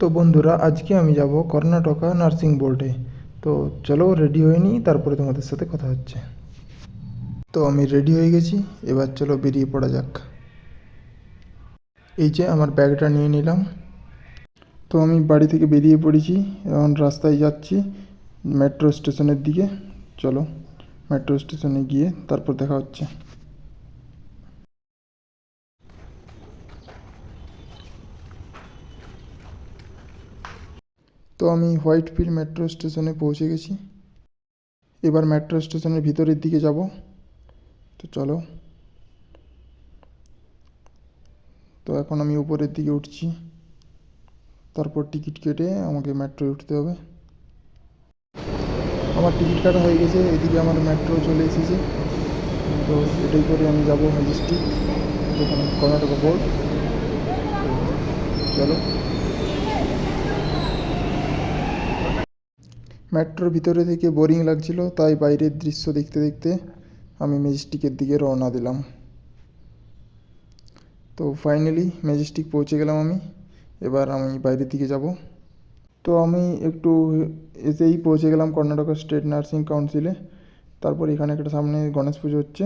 তো বন্ধুরা, আজকে আমি যাব কর্ণাটকা নার্সিং বোর্ডে। তো চলো রেডি হয়ে নিই, তারপরে তোমাদের সাথে কথা হচ্ছে। তো আমি রেডি হয়ে গেছি, এবার চলো বেরিয়ে পড়া যাক। এই যে আমার ব্যাগটা নিয়ে নিলাম। তো আমি বাড়ি থেকে বেরিয়ে পড়েছি, এখন রাস্তায় যাচ্ছি মেট্রো স্টেশনের দিকে। চলো মেট্রো স্টেশনে গিয়ে তারপর দেখা হচ্ছে। তো আমি হোয়াইটফিল্ড মেট্রো স্টেশনে পৌঁছে গেছি। এবার মেট্রো স্টেশনের ভিতরের দিকে যাব। তো চলো। তো এখন আমি উপরের দিকে উঠছি, তারপর টিকিট কেটে আমাকে মেট্রোয় উঠতে হবে। আমার টিকিট কাটা হয়ে গেছে, এদিকে আমার মেট্রো চলে এসেছে। তো এটাই করে আমি যাব ম্যাজেস্টিক, যেখানে কর্ণাটকা বোর্ড। তো চলো। মেট্রোর ভিতরে থেকে বোরিং লাগছিল, তাই বাইরের দৃশ্য দেখতে দেখতে আমি ম্যাজেস্টিকের দিকে রওনা দিলাম। তো ফাইনালি ম্যাজেস্টিক পৌঁছে গেলাম আমি। এবার আমি বাইরের দিকে যাব। তো আমি একটু এসেই পৌঁছে গেলাম কর্ণাটকা স্টেট নার্সিং কাউন্সিলে। তারপর এখানে একটা সামনে গণেশ পুজো হচ্ছে।